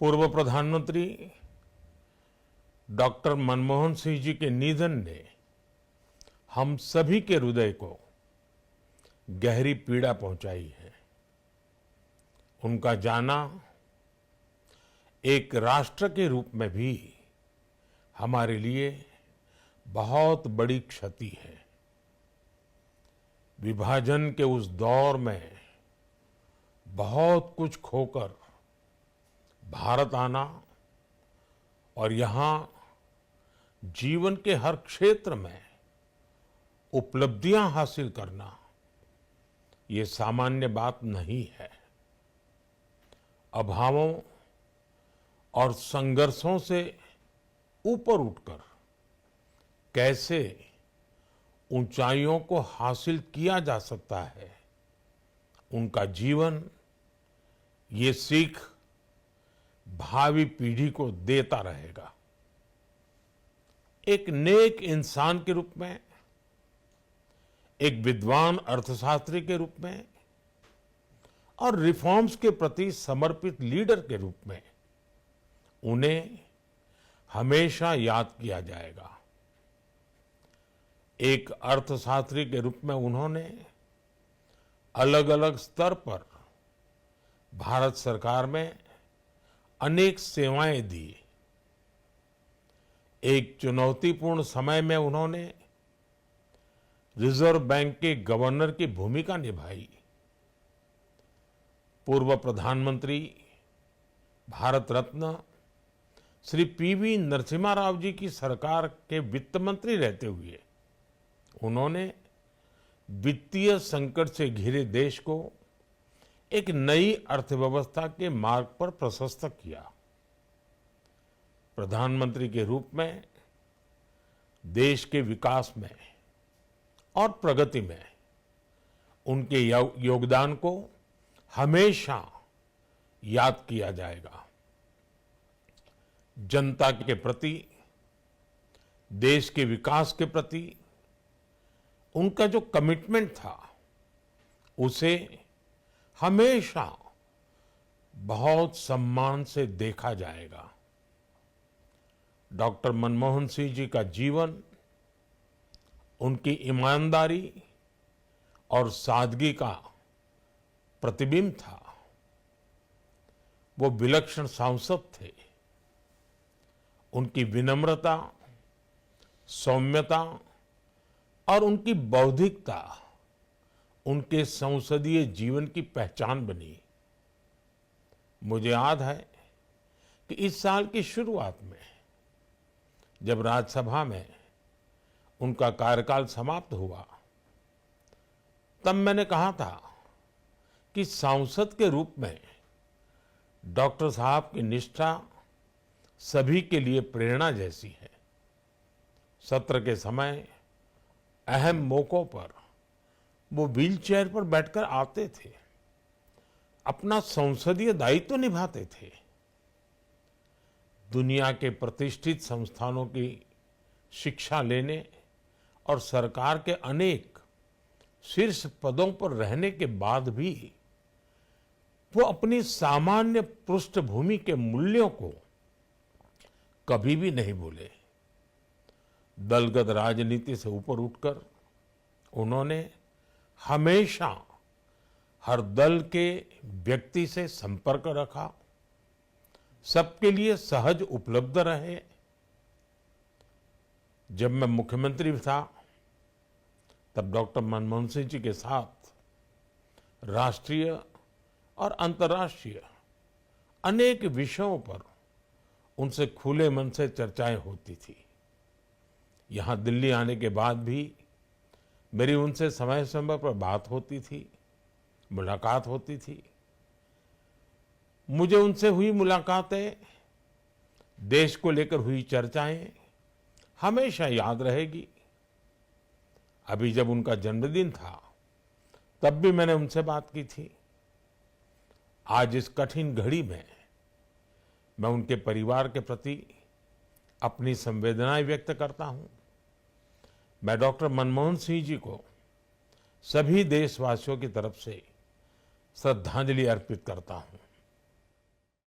पूर्व प्रधानमंत्री डॉक्टर मनमोहन सिंह जी के निधन ने हम सभी के हृदय को गहरी पीड़ा पहुंचाई है। उनका जाना एक राष्ट्र के रूप में भी हमारे लिए बहुत बड़ी क्षति है। विभाजन के उस दौर में बहुत कुछ खोकर भारत आना और यहाँ जीवन के हर क्षेत्र में उपलब्धियां हासिल करना ये सामान्य बात नहीं है। अभावों और संघर्षों से ऊपर उठकर कैसे ऊंचाइयों को हासिल किया जा सकता है, उनका जीवन ये सीख भावी पीढ़ी को देता रहेगा। एक नेक इंसान के रूप में, एक विद्वान अर्थशास्त्री के रूप में और रिफॉर्म्स के प्रति समर्पित लीडर के रूप में उन्हें हमेशा याद किया जाएगा। एक अर्थशास्त्री के रूप में उन्होंने अलग अलग स्तर पर भारत सरकार में अनेक सेवाएं दी। एक चुनौतीपूर्ण समय में उन्होंने रिजर्व बैंक के गवर्नर की भूमिका निभाई। पूर्व प्रधानमंत्री भारत रत्न श्री पीवी नरसिम्हा राव जी की सरकार के वित्त मंत्री रहते हुए उन्होंने वित्तीय संकट से घिरे देश को एक नई अर्थव्यवस्था के मार्ग पर प्रशस्त किया। प्रधानमंत्री के रूप में देश के विकास में और प्रगति में उनके योगदान को हमेशा याद किया जाएगा। जनता के प्रति, देश के विकास के प्रति उनका जो कमिटमेंट था उसे हमेशा बहुत सम्मान से देखा जाएगा। डॉक्टर मनमोहन सिंह जी का जीवन उनकी ईमानदारी और सादगी का प्रतिबिंब था। वो विलक्षण सांसद थे। उनकी विनम्रता, सौम्यता और उनकी बौद्धिकता उनके संसदीय जीवन की पहचान बनी। मुझे याद है कि इस साल की शुरुआत में जब राज्यसभा में उनका कार्यकाल समाप्त हुआ, तब मैंने कहा था कि सांसद के रूप में डॉक्टर साहब की निष्ठा सभी के लिए प्रेरणा जैसी है। सत्र के समय अहम मौकों पर वो व्हीलचेयर पर बैठकर आते थे, अपना संसदीय दायित्व निभाते थे। दुनिया के प्रतिष्ठित संस्थानों की शिक्षा लेने और सरकार के अनेक शीर्ष पदों पर रहने के बाद भी वो अपनी सामान्य पृष्ठभूमि के मूल्यों को कभी भी नहीं भूले। दलगत राजनीति से ऊपर उठकर उन्होंने हमेशा हर दल के व्यक्ति से संपर्क रखा, सबके लिए सहज उपलब्ध रहे। जब मैं मुख्यमंत्री था तब डॉक्टर मनमोहन सिंह जी के साथ राष्ट्रीय और अंतर्राष्ट्रीय अनेक विषयों पर उनसे खुले मन से चर्चाएं होती थी। यहाँ दिल्ली आने के बाद भी मेरी उनसे समय समय पर बात होती थी, मुलाकात होती थी। मुझे उनसे हुई मुलाकातें, देश को लेकर हुई चर्चाएं हमेशा याद रहेगी। अभी जब उनका जन्मदिन था तब भी मैंने उनसे बात की थी। आज इस कठिन घड़ी में मैं उनके परिवार के प्रति अपनी संवेदनाएं व्यक्त करता हूं। मैं डॉक्टर मनमोहन सिंह जी को सभी देशवासियों की तरफ से श्रद्धांजलि अर्पित करता हूं।